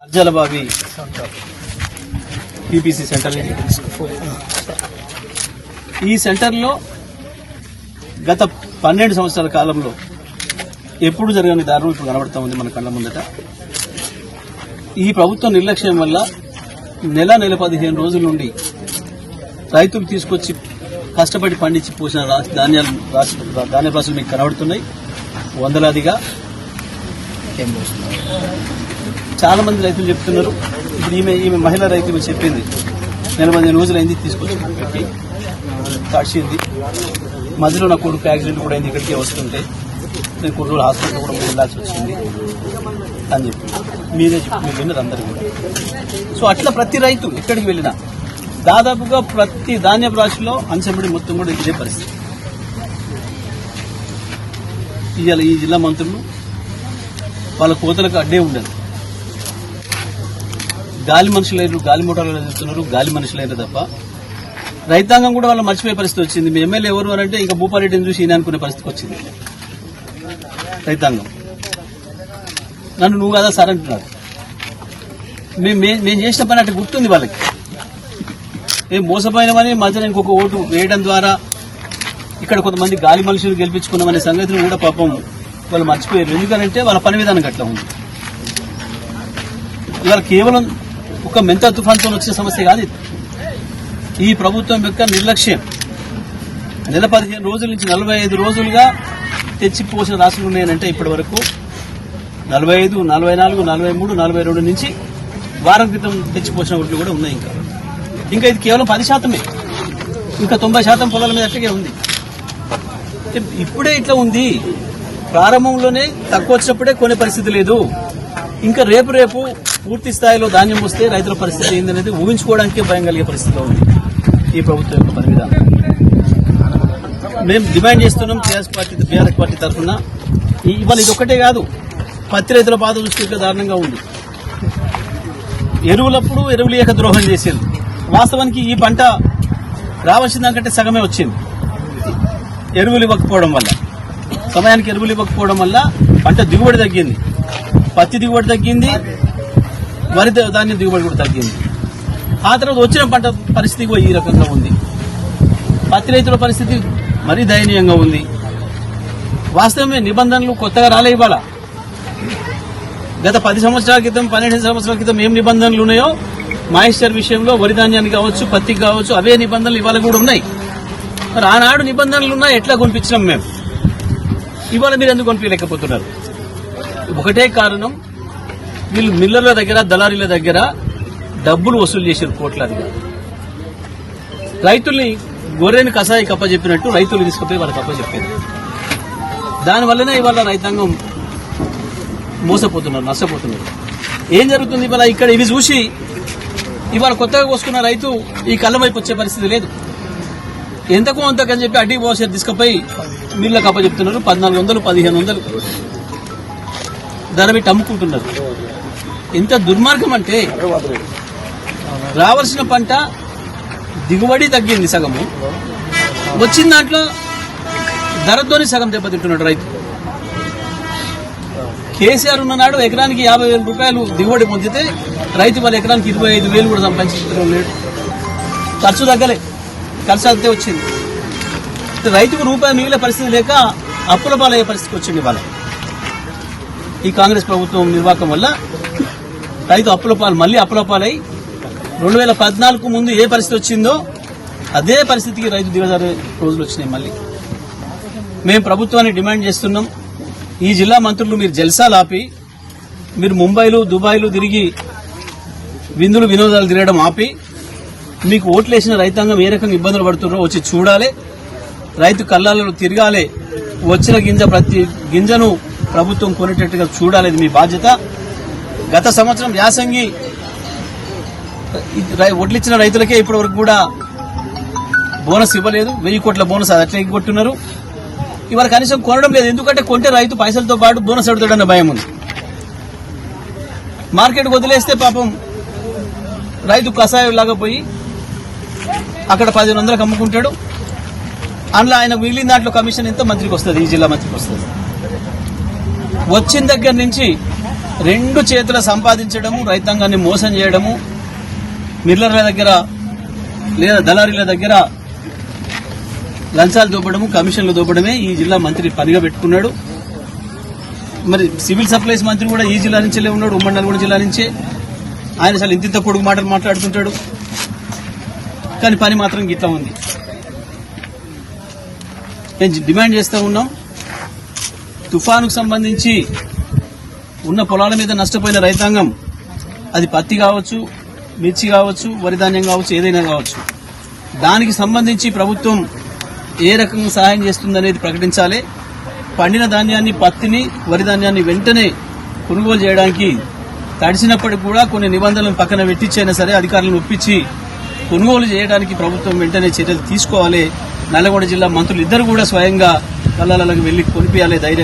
అజ్జలబావి PPC centre ఈ సెంటర్లో గత 12 సంవత్సరాల కాలంలో ఎప్పుడు జరగని దారుణం ఇప్పుడు కనబడతా ఉంది మన కళ్ళ ముందట. ఈ ప్రభుత్వం నిర్లక్ష్యం వల్ల నెల 15 రోజుల నుండి రైతులు తీసుకొచ్చి కష్టపడి పండించి పోసిన ధాన్య రాశులు మీకు కనబడుతున్నాయి వందలాదిగా. చాలా మంది రైతులు చెప్తున్నారు. ఇప్పుడు ఈమె మహిళా రైతులు చెప్పింది 15 రోజులైంది తీసుకొచ్చి పెట్టి తడిచింది. మధ్యలో నా కొడుకు యాక్సిడెంట్ కూడా అయింది, ఇక్కడికే వస్తుంటే నేను కొన్ని రోజులు హాస్పిటల్ కూడా వెళ్ళాల్సి వచ్చింది అని చెప్పి మీరే చెప్పి మీరు విన్నారు అందరూ కూడా. సో అట్లా ప్రతి రైతు ఎక్కడికి వెళ్ళినా దాదాపుగా ప్రతి ధాన్యపు రాశిలో అంచెబడి మొత్తం కూడా ఇదే పరిస్థితి. ఇవాళ ఈ జిల్లా మంత్రులు వాళ్ళ కోతలకు అడ్డే ఉండదు. గాలి మనుషులైన గాలి మోటార్లు చెప్తున్నారు, గాలి మనుషులైన తప్ప రైతాంగం కూడా వాళ్ళు మర్చిపోయే పరిస్థితి వచ్చింది. మీ ఎమ్మెల్యే ఎవరు అని అంటే ఇంకా భూపారెడ్డిని చూసి ఈయన అనుకునే పరిస్థితికి వచ్చింది రైతాంగం. నన్ను నువ్వు కదా సార్ అంటున్నారు. మేము చేసిన పని అట్లా గుర్తుంది వాళ్ళకి. మేము మోసపోయినామని మధ్యన ఇంకొక ఓటు వేయడం ద్వారా ఇక్కడ కొంతమంది గాలి మనుషులు గెలిపించుకున్నామనే సంగతిని కూడా పాపం వాళ్ళు మర్చిపోయారు. ఎందుకంటే వాళ్ళ పని విధానం అట్లా ఉంది. ఇవాళ కేవలం ఒక మెంతా తుఫాన్తో వచ్చిన సమస్య కాదు ఇది. ఈ ప్రభుత్వం యొక్క నిర్లక్ష్యం. నెల 15 రోజుల నుంచి 45 రోజులుగా తెచ్చిపోసిన రాష్ట్రాలు ఉన్నాయనంటే ఇప్పటి వరకు 45, 44, 43, 42 నుంచి వారం క్రితం తెచ్చిపోసిన ఓట్లు కూడా ఉన్నాయి. ఇంకా ఇది కేవలం 10%. ఇంకా 90% పొలాల మీద అట్లాగే ఉంది. ఇప్పుడే ఇట్లా ఉంది. ప్రారంభంలోనే తక్కువ వచ్చినప్పుడే కొనే పరిస్థితి లేదు. ఇంకా రేపు పూర్తి స్థాయిలో ధాన్యం వస్తే రైతుల పరిస్థితి ఏందనేది ఊహించుకోవడానికే భయం కలిగే పరిస్థితిలో ఉంది ఈ ప్రభుత్వం యొక్క పని విధానం. మేము డిమాండ్ చేస్తున్నాం బీఆర్ఎస్ పార్టీ తరఫున. ఇవాళ ఇది ఒక్కటే కాదు, పత్తి రైతుల బాధ చూస్తే దారుణంగా ఉంది. ఎరువులప్పుడు ఎరువులు ఏక ద్రోహం చేసేది. వాస్తవానికి ఈ పంట రావాల్సిన దానికంటే సగమే వచ్చింది. ఎరువులు ఇవ్వకపోవడం వల్ల, సమయానికి ఎరువులు ఇవ్వకపోవడం వల్ల పంట దిగుబడి తగ్గింది. పత్తి దిగుబడి తగ్గింది, వరి ధాన్యం దిగుబడి కూడా తగ్గింది. ఆ తర్వాత వచ్చిన పంట పరిస్థితి కూడా ఈ రకంగా ఉంది. పత్తి రైతుల పరిస్థితి మరీ దయనీయంగా ఉంది. వాస్తవమే నిబంధనలు కొత్తగా రాలే. ఇవాళ గత 10 సంవత్సరాల క్రితం 12 సంవత్సరాల క్రితం ఏం నిబంధనలు ఉన్నాయో మాయిశ్చర్ విషయంలో వరి ధాన్యానికి కావచ్చు, పత్తికి కావచ్చు, అవే నిబంధనలు ఇవాళ కూడా ఉన్నాయి. మరి ఆనాడు నిబంధనలు ఉన్నా ఎట్లా కొనిపించినాం మేము? ఇవాళ మీరు ఎందుకు కొనిపించలేకపోతున్నారు? ఒకటే కారణం, వీళ్ళు మిల్లర్ల దగ్గర, దళారీల దగ్గర డబ్బులు వసూలు చేశారు కోట్లాదిగా. రైతుల్ని గొర్రెని కసాయి కప్పచెప్పినట్టు రైతులు తీసుకుపోయి వాళ్ళకి కప్పచెప్పారు. దానివల్లనే ఇవాళ రైతాంగం మోసపోతున్నారు, నష్టపోతున్నారు. ఏం జరుగుతుంది ఇవాళ? ఇక్కడ ఇవి చూసి ఇవాళ కొత్తగా కోసుకున్న రైతు ఈ కళ్ళ వైపు వచ్చే పరిస్థితి లేదు. ఎంతకు అంతకని చెప్పి అడ్డీ పోసేది తీసుకుపోయి మిల్లకు అప్పచెప్తున్నారు. 1400, 1500 ధర పెట్టి అమ్ముకుంటున్నారు. ఎంత దుర్మార్గం అంటే, రావాల్సిన పంట దిగుబడి తగ్గింది సగము, వచ్చిన దాంట్లో ధరతోని సగం దెబ్బతింటున్నాడు రైతు. కేసీఆర్ ఉన్ననాడు ఎకరానికి 50,000 రూపాయలు దిగుబడి పొందితే రైతు వాళ్ళ ఎకరానికి 25,000 కూడా సంపాదించలేడు. ఖర్చు తగ్గలే, ఖర్చు అంతే వచ్చింది. రైతుకు రూపాయి మిగిలే పరిస్థితి లేక అప్పుల పాలయ్యే పరిస్థితికి వచ్చింది వాళ్ళ ఈ కాంగ్రెస్ ప్రభుత్వం నిర్వాహకం వల్ల. రైతు మళ్ళీ అప్పుల పాలై 2014 ముందు ఏ పరిస్థితి వచ్చిందో అదే పరిస్థితికి రైతు దిగజారే రోజులు వచ్చినాయి. మళ్ళీ మేము ప్రభుత్వాన్ని డిమాండ్ చేస్తున్నాం, ఈ జిల్లా మంత్రులు మీరు జల్సాలు ఆపి, మీరు ముంబైలు, దుబాయ్లు తిరిగి విందులు వినోదాలు తిరగడం ఆపి, మీకు ఓట్లేసిన రైతాంగం ఏ రకంగా ఇబ్బందులు పడుతున్నారో వచ్చి చూడాలి. రైతు కళ్ళాలలో తిరగాలి. వచ్చిన ప్రతి గింజను ప్రభుత్వం కొనేటట్టుగా చూడాలి. ఇది మీ బాధ్యత. గత సంవత్సరం యాసంగి ఒడ్లిచ్చిన రైతులకే ఇప్పటి వరకు కూడా బోనస్ ఇవ్వలేదు. 1000 కోట్ల బోనస్ అట్లా కొట్టున్నారు. ఇవాళ కనీసం కొనడం లేదు. ఎందుకంటే కొంటే రైతు పైసలతో పాటు బోనస్ అడుగుతాడన్న భయం ఉంది. మార్కెట్ వదిలేస్తే పాపం రైతు కషాయం లాగా పోయి అక్కడ 1500కి అమ్ముకుంటాడు. అందులో ఆయన మిగిలిన దాంట్లో కమిషన్ ఎంత మంత్రికి వస్తుంది, ఈ జిల్లా మంత్రికి వస్తుంది. వచ్చిన దగ్గర నుంచి రెండు చేతుల సంపాదించడము, రైతాంగాన్ని మోసం చేయడము, మిల్లర్ల దగ్గర లేదా దళారీల దగ్గర లంచాలు దోపడము, కమిషన్లు దోపడమే ఈ జిల్లా మంత్రి పనిగా పెట్టుకున్నాడు. మరి సివిల్ సప్లైస్ మంత్రి కూడా ఈ జిల్లా నుంచే ఉన్నాడు, ఉమ్మడి నల్గొండ జిల్లా నుంచే. ఆయన అసలు ఇంత పొడుగు మాటలు మాట్లాడుతుంటాడు, కానీ పని మాత్రం గిట్లా ఉంది. మేము డిమాండ్ చేస్తూ ఉన్నాం, తుఫానుకు సంబంధించి ఉన్న పొలాల మీద నష్టపోయిన రైతాంగం, అది పత్తి కావచ్చు, మిర్చి కావచ్చు, వరి ధాన్యం కావచ్చు, ఏదైనా కావచ్చు, దానికి సంబంధించి ప్రభుత్వం ఏ రకంగా సహాయం చేస్తుందనేది ప్రకటించాలి. పండిన ధాన్యాన్ని, పత్తిని, వరి ధాన్యాన్ని వెంటనే కొనుగోలు చేయడానికి తడిసినప్పటికి కూడా కొన్ని నిబంధనలను పక్కన పెట్టించైనా సరే అధికారులను ఒప్పించి కొనుగోలు చేయడానికి ప్రభుత్వం వెంటనే చర్యలు తీసుకోవాలి. నల్లగొండ జిల్లా మంత్రులు ఇద్దరు కూడా స్వయంగా కళ్ళాలకు వెళ్లి కొనిపించాలి ధైర్యం.